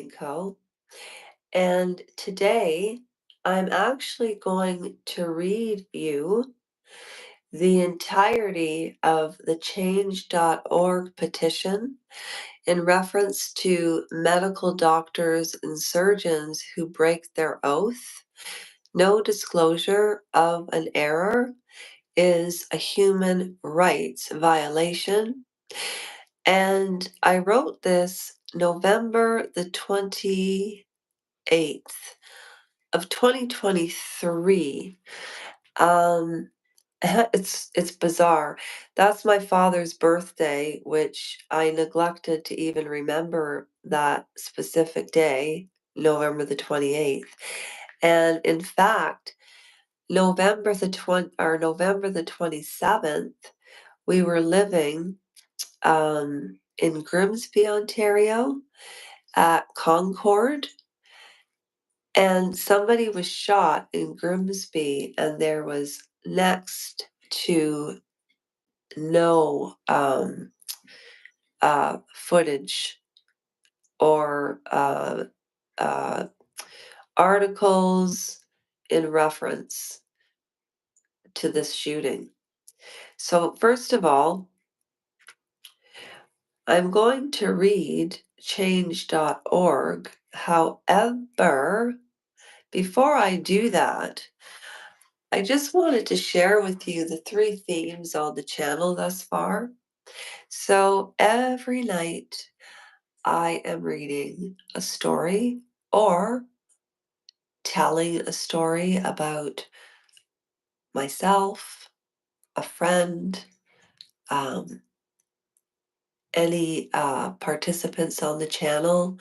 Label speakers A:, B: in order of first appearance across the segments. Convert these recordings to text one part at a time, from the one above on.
A: Co. And today I'm actually going to read you the entirety of the change.org petition in reference to medical doctors and surgeons who break their oath. No disclosure of an error is a human rights violation. And I wrote this November the 28th of 2023. Um, it's bizarre. That's my father's birthday, which I neglected to even remember that specific day, November the 28th. And in fact, November the 27th, we were living in Grimsby, Ontario, at Concord, and somebody was shot in Grimsby, and there was next to no footage or uh, articles in reference to this shooting. So, first of all, I'm going to read change.org. However, before I do that, I just wanted to share with you the three themes on the channel thus far. So every night I am reading a story or telling a story about myself, a friend, um, any participants on the channel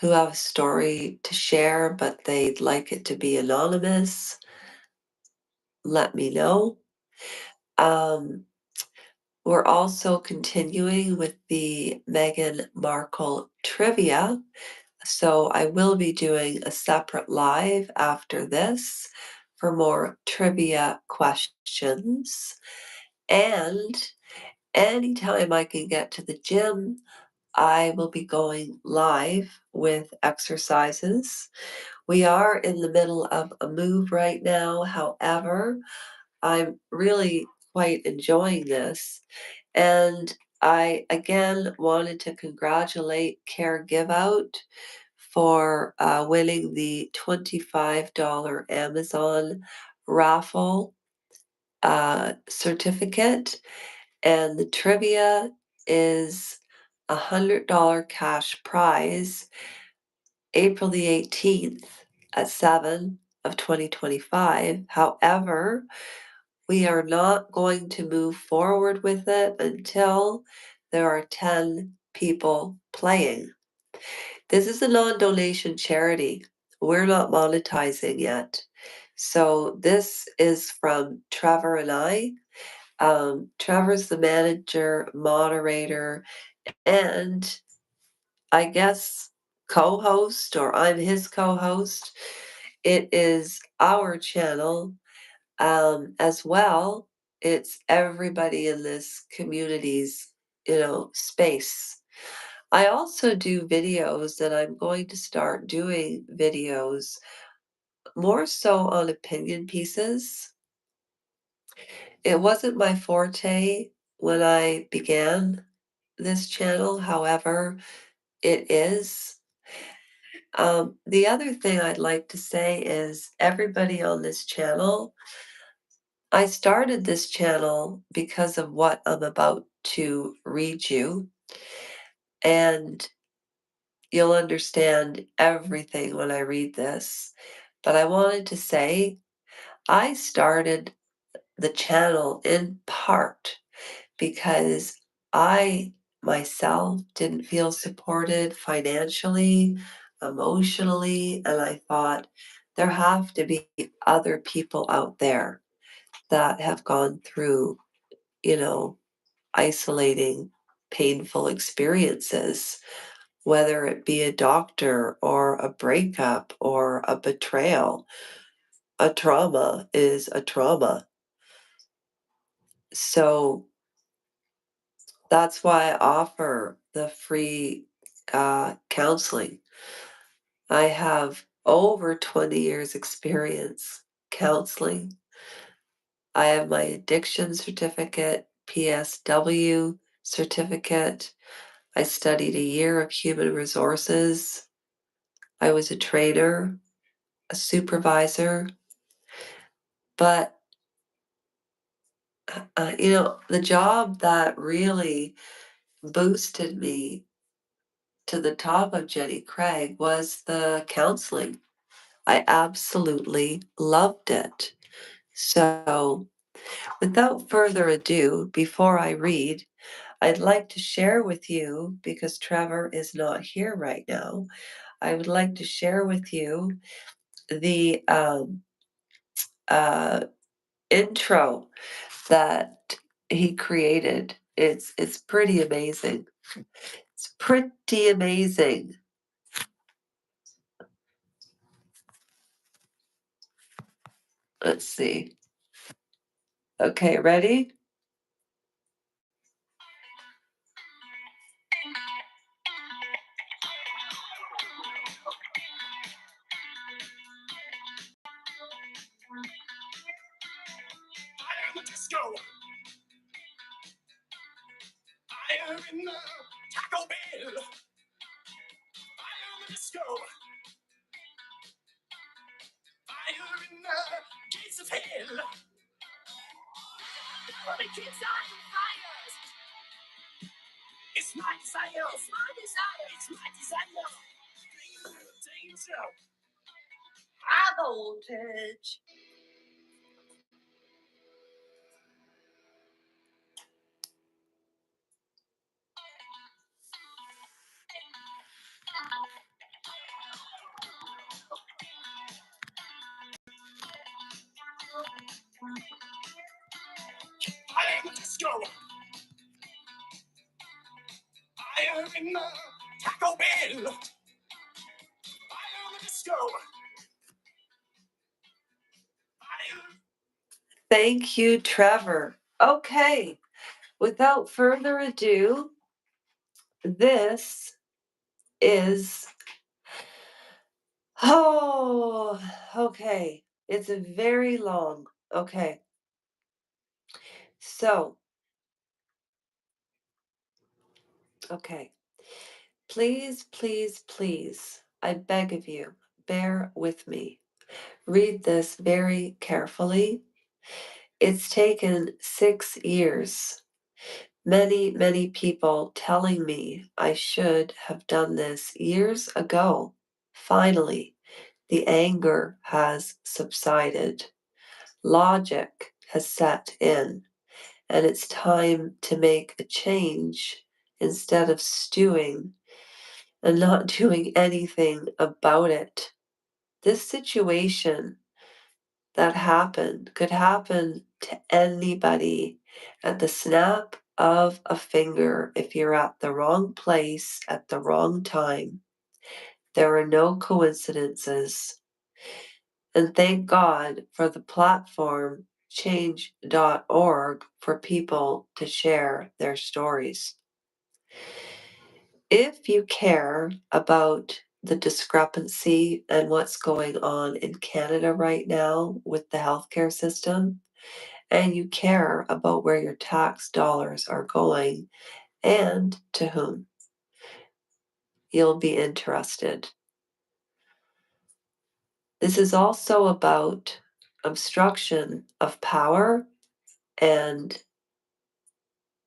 A: who have a story to share, but they'd like it to be anonymous. Let me know. Um, we're also continuing with the Meghan Markle trivia. So I will be doing a separate live after this for more trivia questions. And anytime I can get to the gym, I will be going live with exercises. We are in the middle of a move right now. However, I'm really quite enjoying this. And I again wanted to congratulate Care Give Out for winning the $25 Amazon raffle certificate. And the trivia is a $100 cash prize, April the 18th at 7 of 2025. However, we are not going to move forward with it until there are 10 people playing. This is a non-donation charity. We're not monetizing yet. So this is from Trevor and I. Trevor's the manager, moderator, and I guess co-host, or I'm his co-host. It is our channel. As well, it's everybody in this community's, space. I also do videos, and I'm going to start doing videos more so on opinion pieces. It wasn't my forte when I began this channel, however, it is. The other thing I'd like to say is everybody on this channel, I started this channel because of what I'm about to read you, and you'll understand everything when I read this. But I wanted to say I started the channel in part because I myself didn't feel supported financially, emotionally, and I thought there have to be other people out there that have gone through, you know, isolating, painful experiences, whether it be a doctor or a breakup or a betrayal. A trauma is a trauma. So that's why I offer the free counseling. I have over 20 years experience counseling. I have my addiction certificate, PSW certificate. I studied a year of human resources. I was a trainer, a supervisor, but the job that really boosted me to the top of Jenny Craig was the counseling. I absolutely loved it. So, without further ado, before I read, I'd like to share with you, because Trevor is not here right now, I would like to share with you the uh, intro that he created. It's pretty amazing. It's pretty amazing. Let's see. Okay, ready? High voltage. Thank you, Trevor. Okay, without further ado, this is. Oh, okay. It's a very long. Okay. So, okay. Please, please, please, I beg of you, bear with me. Read this very carefully. It's taken 6 years. Many, many people telling me I should have done this years ago. Finally, the anger has subsided. Logic has set in, and it's time to make a change instead of stewing and not doing anything about it. This situation that happened could happen to anybody at the snap of a finger if you're at the wrong place at the wrong time. There are no coincidences. And thank God for the platform change.org for people to share their stories. If you care about the discrepancy and what's going on in Canada right now with the healthcare system, and you care about where your tax dollars are going and to whom, you'll be interested. This is also about obstruction of power and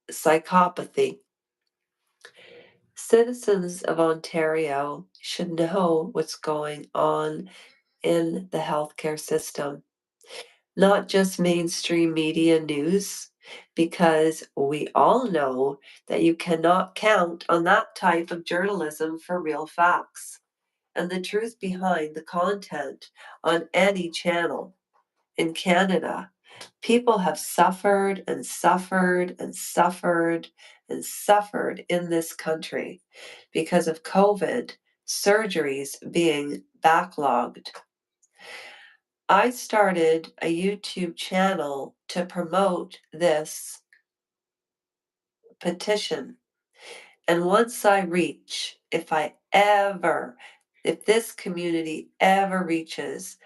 A: psychopathy. Citizens of Ontario should know what's going on in the healthcare system, not just mainstream media news, because we all know that you cannot count on that type of journalism for real facts and the truth behind the content on any channel. In Canada, people have suffered and suffered and suffered and suffered in this country because of COVID surgeries being backlogged. I started a YouTube channel to promote this petition. And once I reach, if I ever If this community ever reaches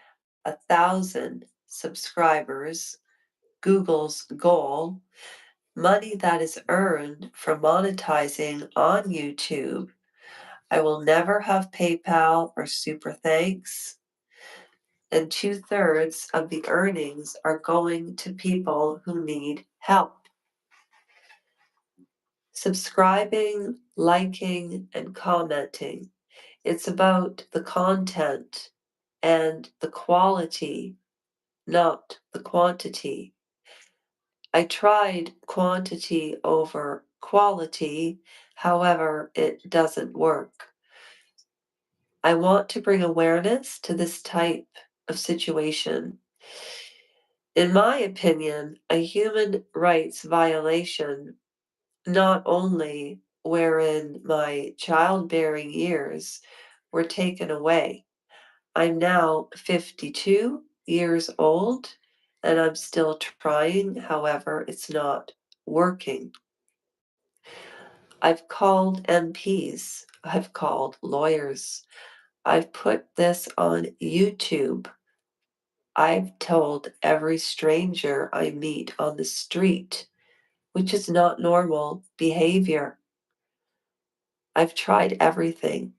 A: 1,000 subscribers, Google's goal, money that is earned from monetizing on YouTube, I will never have PayPal or Super Thanks, and 2/3 of the earnings are going to people who need help. Subscribing, liking, and commenting. It's about the content and the quality, not the quantity. I tried quantity over quality, however, it doesn't work. I want to bring awareness to this type of situation. In my opinion, a human rights violation, not only wherein my childbearing years were taken away. I'm now 52 years old and I'm still trying, however, it's not working. I've called MPs, I've called lawyers, I've put this on YouTube. I've told every stranger I meet on the street, which is not normal behavior. I've tried everything.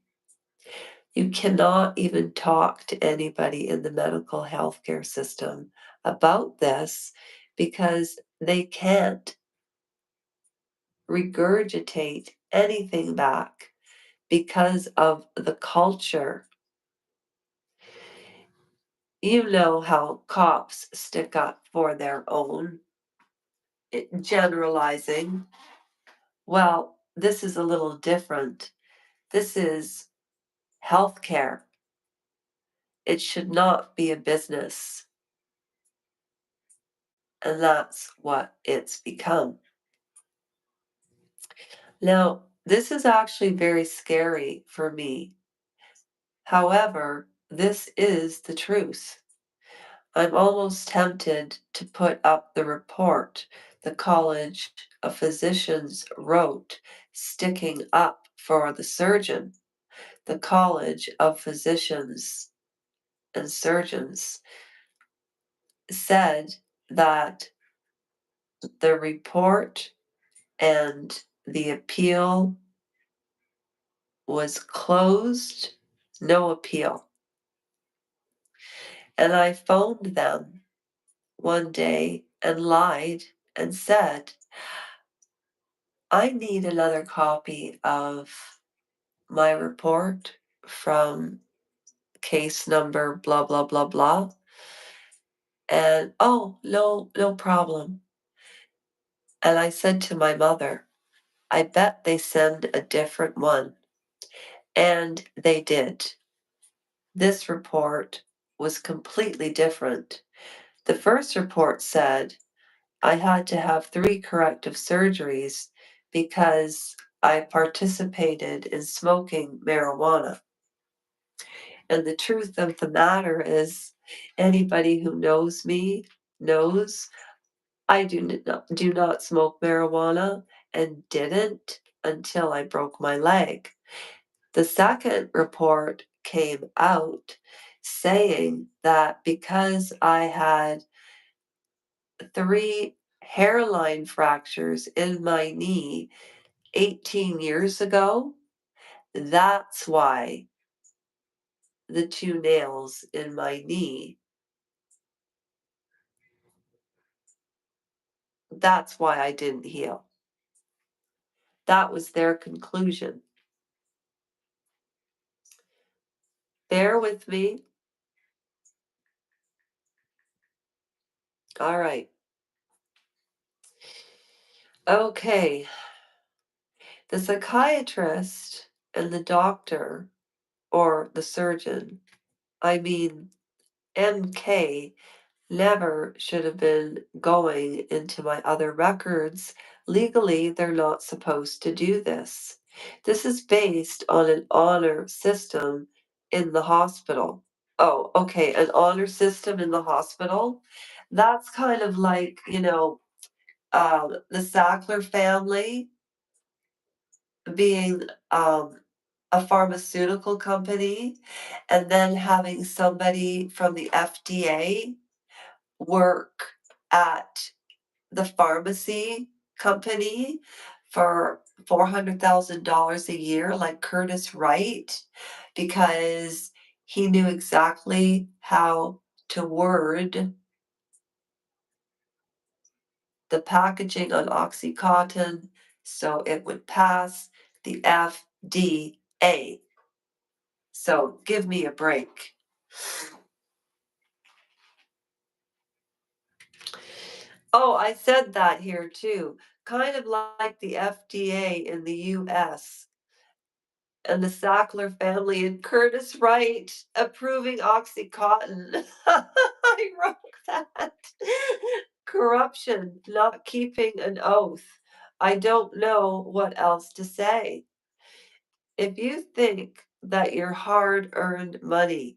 A: You cannot even talk to anybody in the medical healthcare system about this because they can't regurgitate anything back because of the culture. You know how cops stick up for their own, generalizing. Well, this is a little different. This is healthcare. It should not be a business. And that's what it's become. Now, this is actually very scary for me. However, this is the truth. I'm almost tempted to put up the report the College of Physicians wrote, sticking up for the surgeon. The College of Physicians and Surgeons said that the report and the appeal was closed, no appeal. And I phoned them one day and lied and said, I need another copy of my report from case number blah, blah, blah, blah. And, oh, no, no problem. And I said to my mother, I bet they send a different one. And they did. This report was completely different. The first report said I had to have 3 corrective surgeries because I participated in smoking marijuana. And the truth of the matter is, anybody who knows me knows I do not smoke marijuana and didn't until I broke my leg. The second report came out saying that because I had 3 hairline fractures in my knee 18 years ago, that's why the 2 nails in my knee, that's why I didn't heal. That was their conclusion. Bear with me. All right. Okay. The psychiatrist and the doctor, or the surgeon, I mean, MK, never should have been going into my other records. Legally, they're not supposed to do this. This is based on an honor system in the hospital. Oh, okay, an honor system in the hospital? That's kind of like, the Sackler family being, a pharmaceutical company and then having somebody from the FDA work at the pharmacy company for $400,000 a year, like Curtis Wright, because he knew exactly how to word the packaging on OxyContin so it would pass the FDA. So give me a break. Oh, I said that here too. Kind of like the FDA in the US and the Sackler family and Curtis Wright approving OxyContin. I wrote that. Corruption, not keeping an oath. I don't know what else to say. If you think that your hard-earned money,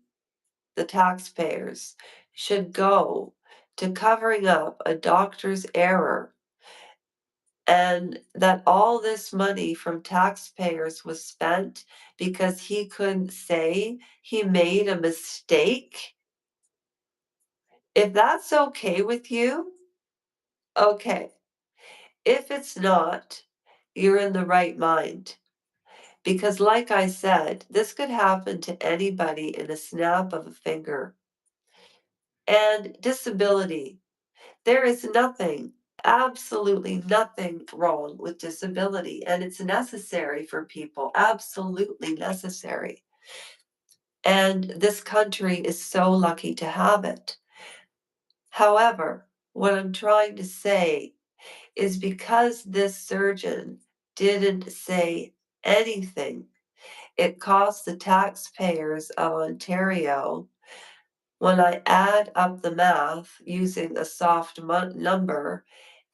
A: the taxpayers, should go to covering up a doctor's error and that all this money from taxpayers was spent because he couldn't say he made a mistake, if that's okay with you, okay. If it's not, you're in the right mind. Because, like I said, this could happen to anybody in a snap of a finger. And disability, there is nothing, absolutely nothing wrong with disability, and it's necessary for people, absolutely necessary. And this country is so lucky to have it. However, what I'm trying to say is because this surgeon didn't say anything, it cost the taxpayers of Ontario, when I add up the math using a soft number,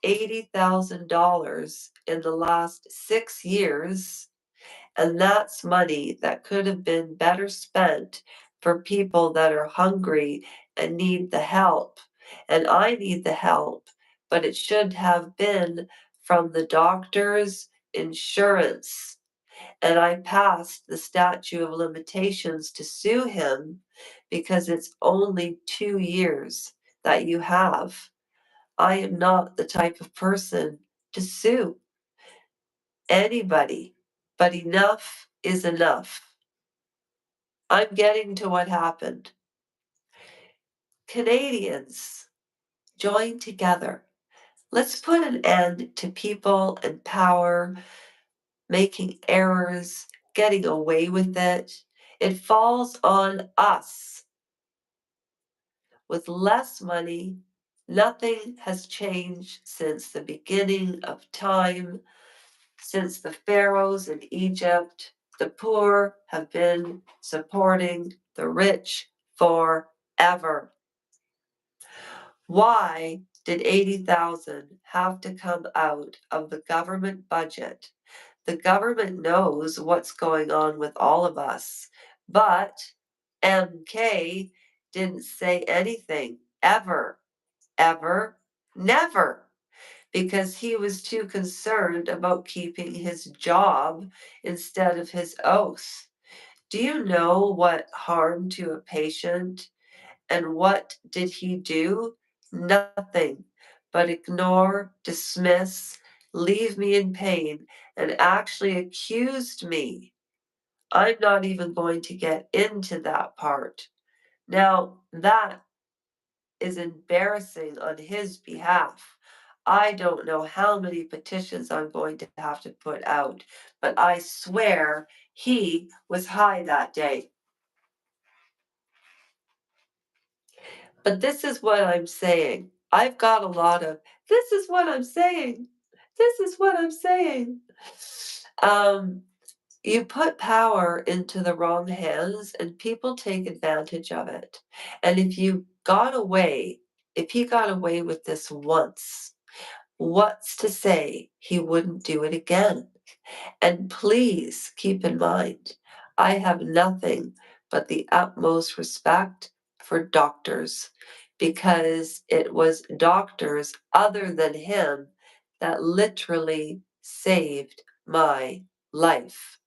A: $80,000 in the last 6 years, and that's money that could have been better spent for people that are hungry and need the help. And I need the help, but it should have been from the doctor's insurance. And I passed the statute of limitations to sue him because it's only 2 years that you have. I am not the type of person to sue anybody, but enough is enough. I'm getting to what happened. Canadians, join together. Let's put an end to people in power making errors, getting away with it. It falls on us. With less money, nothing has changed since the beginning of time. Since the pharaohs in Egypt, the poor have been supporting the rich forever. Why did 80,000 have to come out of the government budget? The government knows what's going on with all of us, but MK didn't say anything ever, ever, never, because he was too concerned about keeping his job instead of his oath. Do you know what harm to a patient? And what did he do? Nothing but ignore, dismiss, leave me in pain, and actually accused me. I'm not even going to get into that part. Now, that is embarrassing on his behalf. I don't know how many petitions I'm going to have to put out, but I swear he was high that day. But this is what I'm saying. I've got a lot of, this is what I'm saying. This is what I'm saying. Um, you put power into the wrong hands and people take advantage of it. And if he got away with this once, what's to say he wouldn't do it again? And please keep in mind, I have nothing but the utmost respect for doctors because it was doctors other than him that literally saved my life.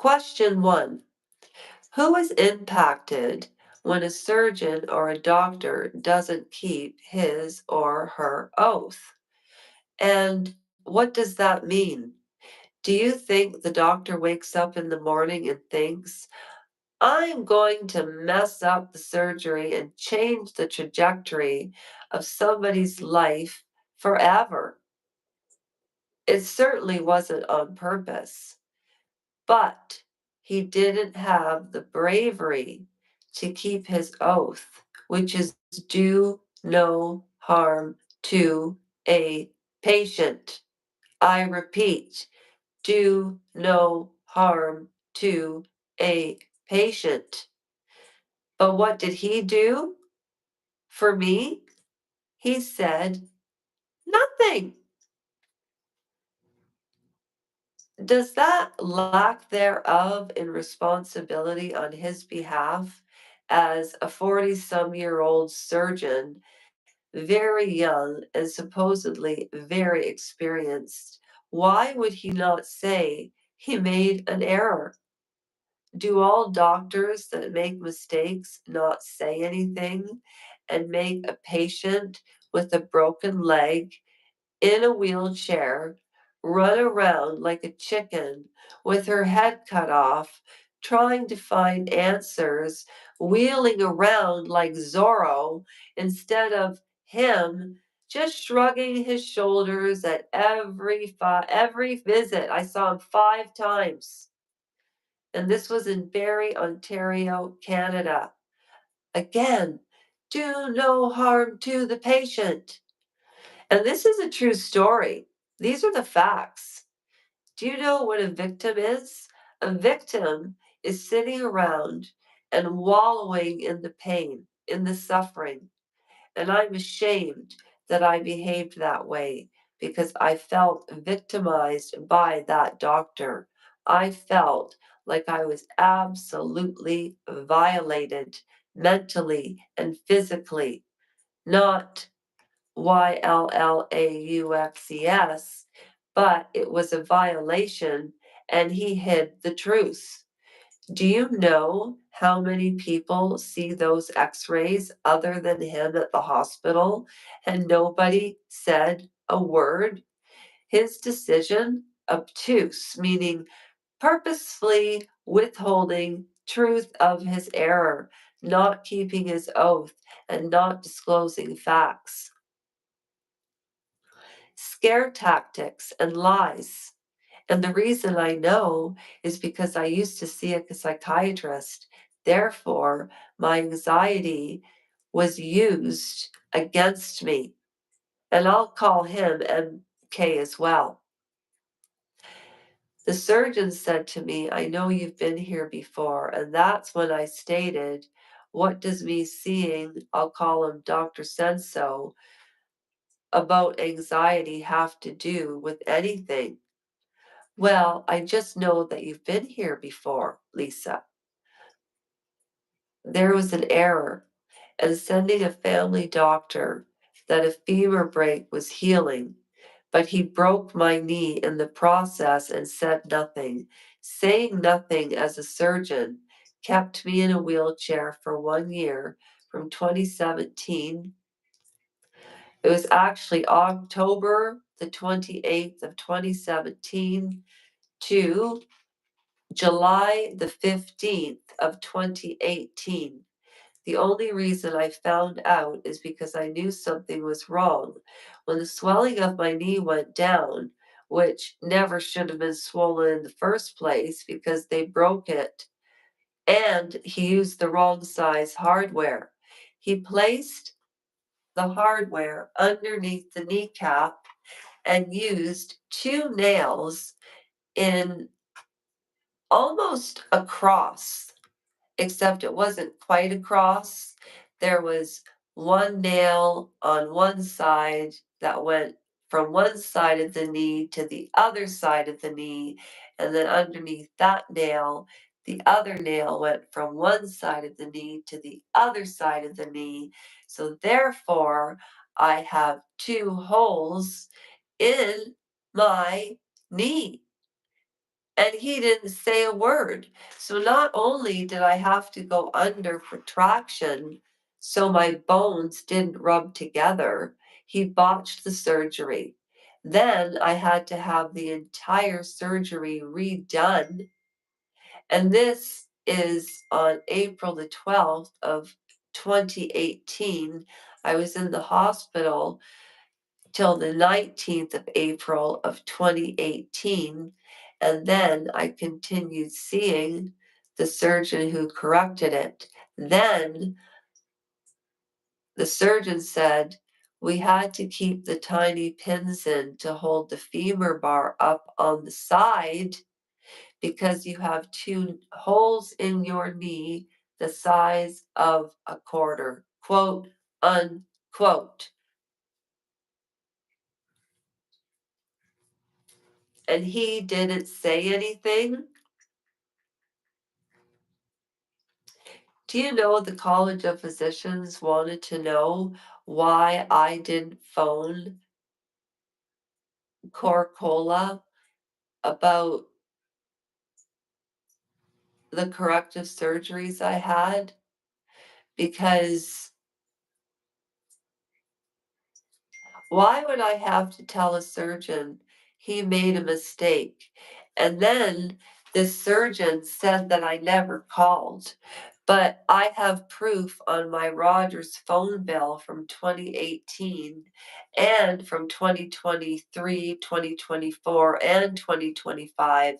A: Question 1. Who is impacted when a surgeon or a doctor doesn't keep his or her oath? And what does that mean? Do you think the doctor wakes up in the morning and thinks, I'm going to mess up the surgery and change the trajectory of somebody's life forever? It certainly wasn't on purpose, but he didn't have the bravery to keep his oath, which is do no harm to a patient. I repeat, do no harm to a patient. But what did he do for me? He said nothing. Does that lack thereof in responsibility on his behalf as a 40-some-year-old surgeon, very young and supposedly very experienced, why would he not say he made an error? Do all doctors that make mistakes not say anything and make a patient with a broken leg in a wheelchair run around like a chicken with her head cut off, trying to find answers, wheeling around like Zorro instead of him just shrugging his shoulders at every visit? I saw him 5 times, and this was in Barrie, Ontario, Canada. Again, do no harm to the patient. And this is a true story. These are the facts. Do you know what a victim is? A victim is sitting around and wallowing in the pain, in the suffering. And I'm ashamed that I behaved that way because I felt victimized by that doctor. I felt like I was absolutely violated mentally and physically, not YLLAUXES, but it was a violation and he hid the truth. Do you know how many people see those x-rays other than him at the hospital and nobody said a word? His decision, obtuse, meaning purposefully withholding truth of his error, not keeping his oath, and not disclosing facts. Scare tactics and lies. And the reason I know is because I used to see a psychiatrist. Therefore, my anxiety was used against me. And I'll call him MK as well. The surgeon said to me, I know you've been here before. And that's when I stated, what does me seeing, I'll call him Dr. Senso, about anxiety have to do with anything? Well, I just know that you've been here before, Lisa. There was an error, and sending a family doctor that a femur break was healing, but he broke my knee in the process and said nothing. Saying nothing as a surgeon kept me in a wheelchair for 1 year from 2017. It was actually October the 28th of 2017 to July the 15th of 2018. The only reason I found out is because I knew something was wrong. When the swelling of my knee went down, which never should have been swollen in the first place because they broke it, and he used the wrong size hardware. He placed the hardware underneath the kneecap and used 2 nails in almost across, except it wasn't quite across. There was 1 nail on one side that went from one side of the knee to the other side of the knee, and then underneath that nail, the other nail went from one side of the knee to the other side of the knee. So therefore, I have 2 holes in my knee. and he didn't say a word. So not only did I have to go under for traction so my bones didn't rub together, he botched the surgery. Then I had to have the entire surgery redone. And this is on April the 12th of 2018. I was in the hospital till the 19th of April of 2018, and then I continued seeing the surgeon who corrected it. Then the surgeon said we had to keep the tiny pins in to hold the femur bar up on the side because you have two holes in your knee the size of a quarter. Quote, unquote. And he didn't say anything. Do you know the College of Physicians wanted to know why I didn't phone Corcola about the corrective surgeries I had? Because why would I have to tell a surgeon he made a mistake? And then this surgeon said that I never called. But I have proof on my Rogers phone bill from 2018 and from 2023, 2024, and 2025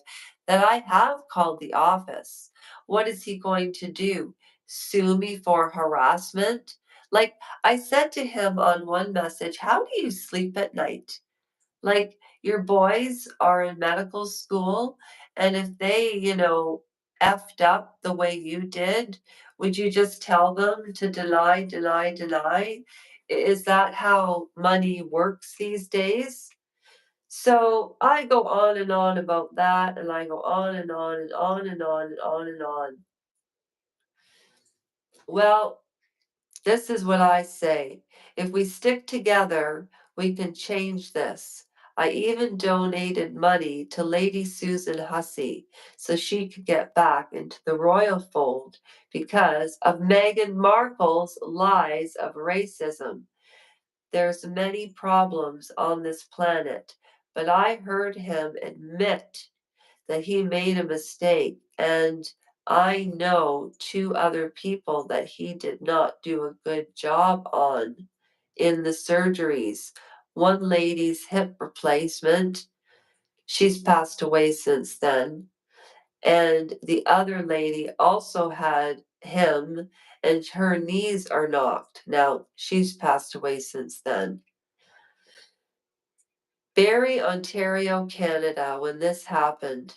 A: that I have called the office. What is he going to do? Sue me for harassment? Like I said to him on one message, how do you sleep at night? Like, your boys are in medical school, and if they, effed up the way you did, would you just tell them to deny, deny, deny? Is that how money works these days? So I go on and on about that, and I go on and on and on and on and on and on. Well, this is what I say. If we stick together, we can change this. I even donated money to Lady Susan Hussey so she could get back into the royal fold because of Meghan Markle's lies of racism. There's many problems on this planet, but I heard him admit that he made a mistake, and I know two other people that he did not do a good job on in the surgeries. One lady's hip replacement, she's passed away since then, and the other lady also had him, and her knees are knocked. Now, she's passed away since then. Barrie, Ontario, Canada, when this happened,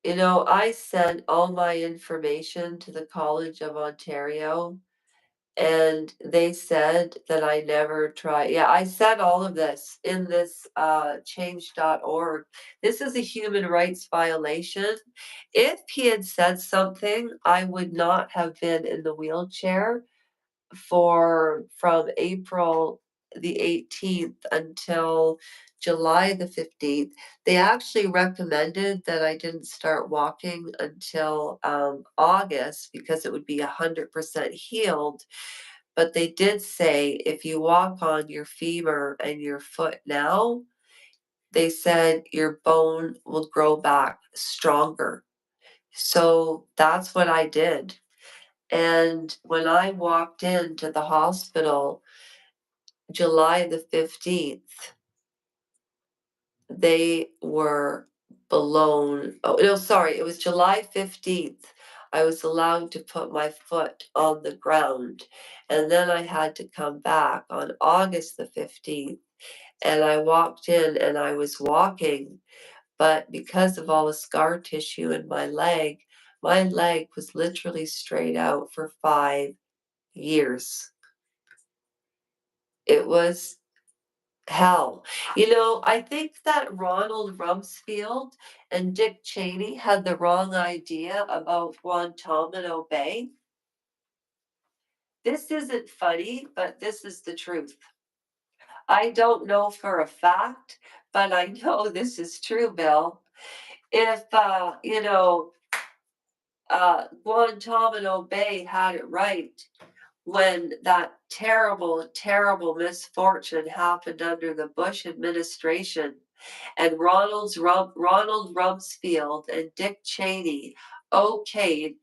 A: I sent all my information to the College of Ontario, and they said that I never tried. Yeah, I said all of this in this change.org. This is a human rights violation. If he had said something, I would not have been in the wheelchair from April the 18th until July the 15th. They actually recommended that I didn't start walking until August because it would be 100% healed. But they did say if you walk on your femur and your foot now, they said your bone will grow back stronger. So that's what I did. And when I walked into the hospital July the 15th, they were blown. Oh, no, sorry, it was July 15th. I was allowed to put my foot on the ground. And then I had to come back on August the 15th. And I walked in and I was walking, but because of all the scar tissue in my leg was literally straight out for 5 years. It was hell. I think that Ronald Rumsfeld and Dick Cheney had the wrong idea about Guantanamo Bay. This isn't funny, but this is the truth. I don't know for a fact, but I know this is true, Bill. If, Guantanamo Bay had it right when that terrible, terrible misfortune happened under the Bush administration, and Ronald Rumsfeld and Dick Cheney okayed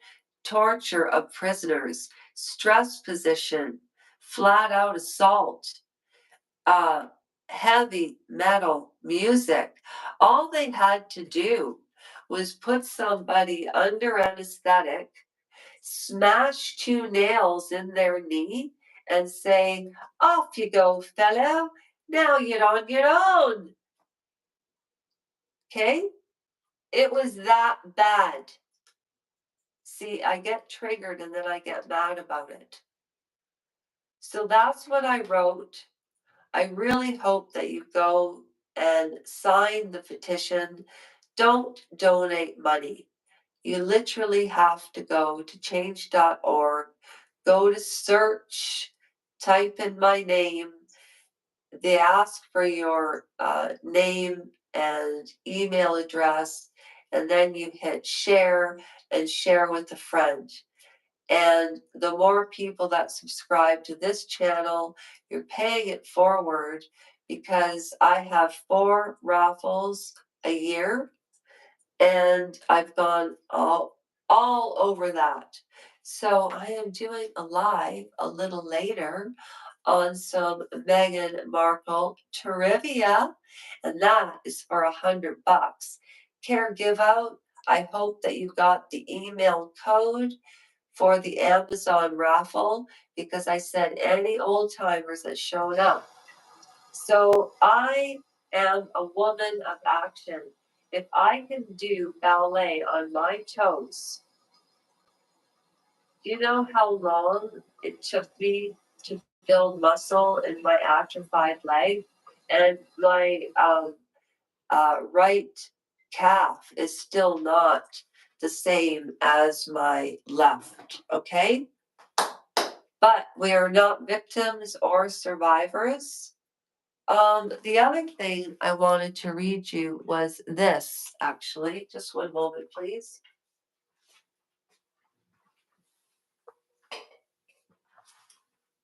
A: torture of prisoners, stress position, flat out assault, uh, heavy metal music. All they had to do was put somebody under anesthetic, smash two nails in their knee, and say, "Off you go, fellow. Now you're on your own." Okay? It was that bad. See, I get triggered and then I get mad about it. So that's what I wrote. I really hope that you go and sign the petition. Don't donate money. You literally have to go to change.org, go to search, type in my name. They ask for your name and email address, and then you hit share and share with a friend. And the more people that subscribe to this channel, you're paying it forward, because I have 4 raffles a year, and I've gone all over that. So I am doing a live a little later on some Meghan Markle trivia, and that is for $100. Care give out. I hope that you got the email code for the Amazon raffle, because I said any old timers that showed up. So I am a woman of action. If I can do ballet on my toes, do you know how long it took me to build muscle in my atrophied leg? And my right calf is still not the same as my left, okay? But we are not victims or survivors. The other thing I wanted to read you was this, actually. Just one moment, please.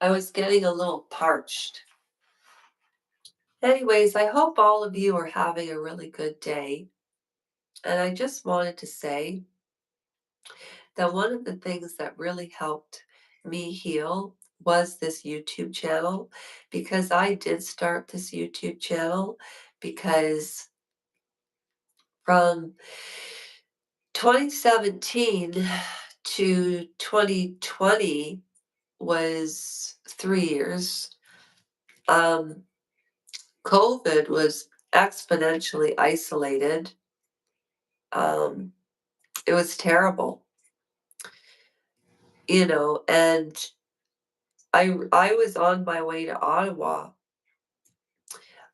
A: I was getting a little parched. Anyways, I hope all of you are having a really good day. And I just wanted to say that one of the things that really helped me heal was this YouTube channel, because I did start this YouTube channel because from 2017 to 2020 was 3 years. COVID was exponentially isolated. Um, it was terrible, and I was on my way to Ottawa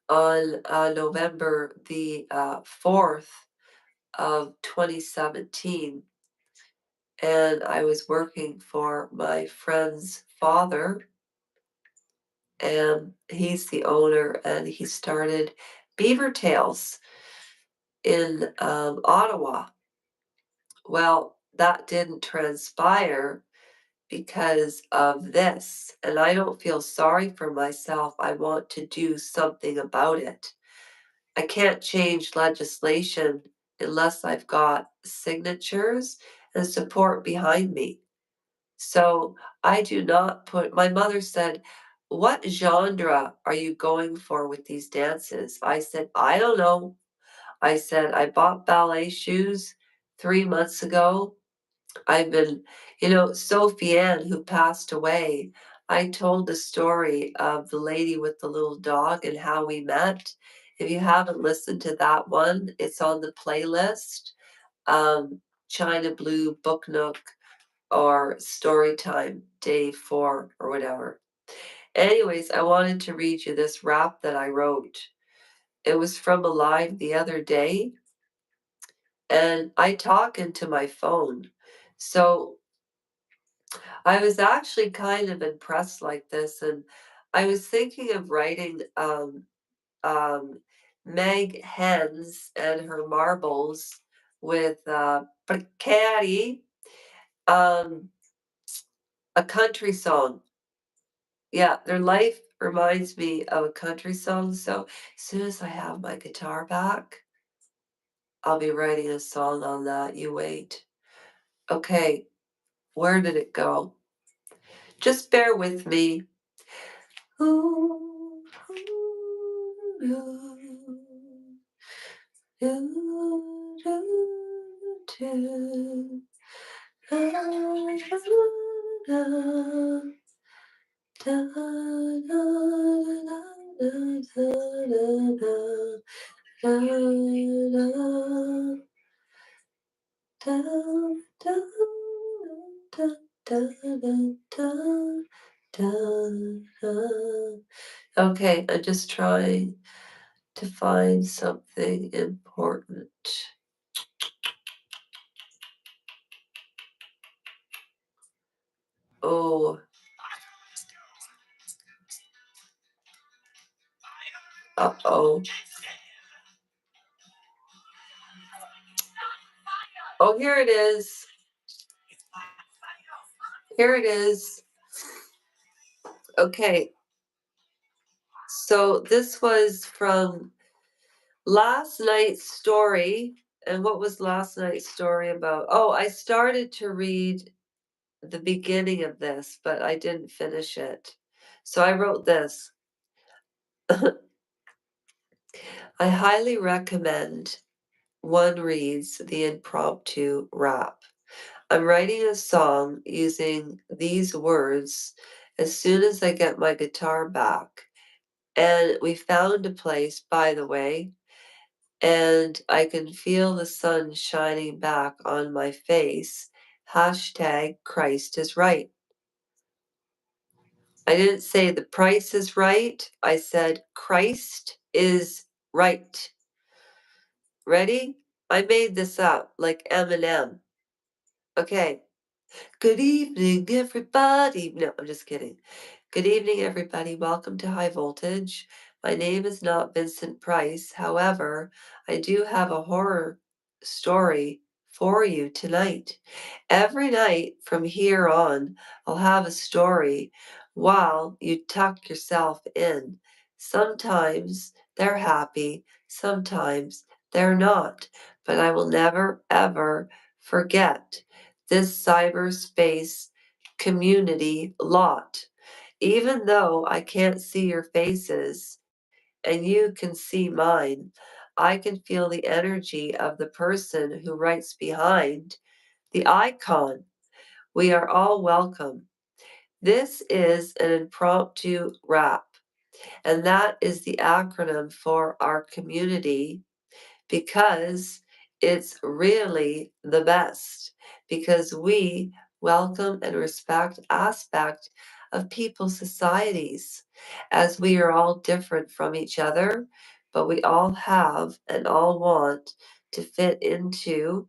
A: on November the 4th of 2017, and I was working for my friend's father, and he's the owner, and he started Beaver Tails in Ottawa. Well, that didn't transpire because of this, and I don't feel sorry for myself. I want to do something about it. I can't change legislation unless I've got signatures and support behind me. So I do not put, my mother said, "What genre are you going for with these dances?" I said, "I don't know." I said, "I bought ballet shoes 3 months ago. I've been, Sophie Ann, who passed away, I told the story of the lady with the little dog and how we met. If you haven't listened to that one, it's on the playlist. China Blue, Book Nook, or Storytime, Day 4, or whatever. Anyways, I wanted to read you this rap that I wrote. It was from a live the other day, and I talk into my phone. So I was actually kind of impressed like this, and I was thinking of writing um, Meg Hens and her marbles with Precari, um, a country song. Yeah, their life reminds me of a country song. So as soon as I have my guitar back, I'll be writing a song on that. You wait. Okay, where did it go? Just bear with me. Ooh, ooh, ooh, ooh, ooh, ooh. Da, da, da, da, da, da, da, da, da, da, da, da, da, da. Okay, I'm just trying to find something important. Oh, uh-oh. Oh, here it is. Here it is. Okay, so this was from last night's story. And what was last night's story about? Oh, I started to read the beginning of this, but I didn't finish it. So I wrote this. I highly recommend one reads the impromptu rap. I'm writing a song using these words as soon as I get my guitar back. And we found a place, by the way, and I can feel the sun shining back on my face. Hashtag Christ is right. I didn't say the price is right. I said Christ is right. Ready? I made this up like Eminem. Okay. Good evening, everybody. No, I'm just kidding. Good evening, everybody. Welcome to High Voltage. My name is not Vincent Price. However, I do have a horror story for you tonight. Every night from here on, I'll have a story while you tuck yourself in. Sometimes they're happy, sometimes they're not, but I will never, ever forget this cyberspace community lot. Even though I can't see your faces and you can see mine, I can feel the energy of the person who writes behind the icon. We are all welcome. This is an impromptu rap, and that is the acronym for our community because it's really the best because we welcome and respect aspect of people's societies as we are all different from each other, but we all have and all want to fit into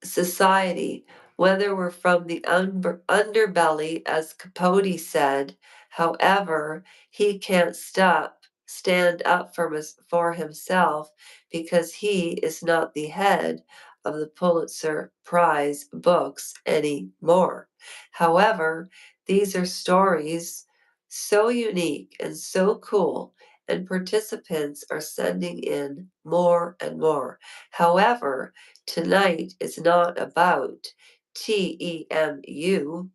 A: society, whether we're from the underbelly, as Capote said. However, he can't stand up for himself because he is not the head of the Pulitzer Prize books anymore. However, these are stories so unique and so cool, and participants are sending in more and more. However, tonight is not about TEMU.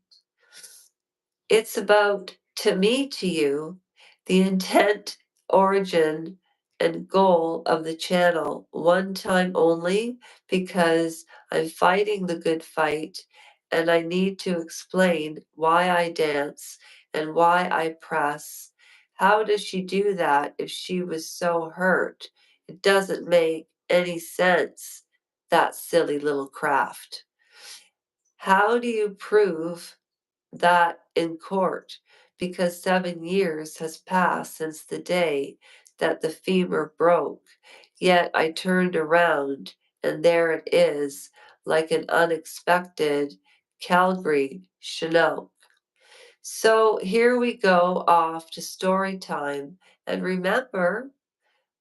A: It's about to me to you, the intent, origin, and goal of the channel, one time only, because I'm fighting the good fight and I need to explain why I dance and why I press. How does she do that if she was so hurt? It doesn't make any sense, that silly little craft. How do you prove that in court? Because 7 years has passed since the day that the femur broke. Yet I turned around and there it is, like an unexpected Calgary Chinook. So here we go off to story time. And remember,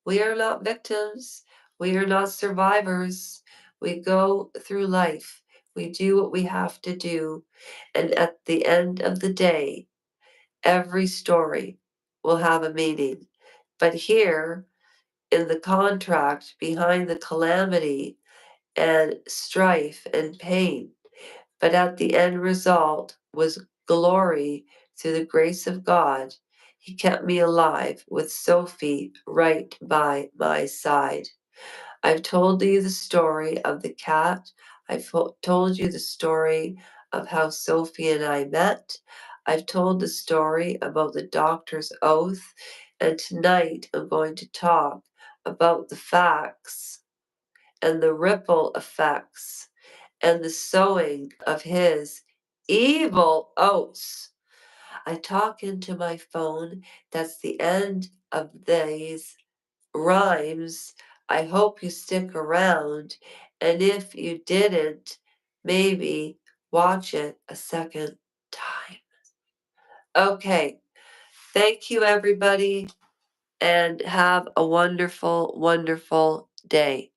A: We are not victims. We are not survivors. We go through life. We do what we have to do. And at the end of the day, every story will have a meaning. But here, in the contract, behind the calamity and strife and pain, but at the end result was glory through the grace of God. He kept me alive with Sophie right by my side. I've told you the story of the cat. Told you the story of how Sophie and I met. I've told the story about the doctor's oath. And tonight I'm going to talk about the facts and the ripple effects and the sowing of his evil oats. I talk into my phone. That's the end of these rhymes. I hope you stick around. And if you didn't, maybe watch it a second time. Okay. Thank you, everybody, and have a wonderful, wonderful day.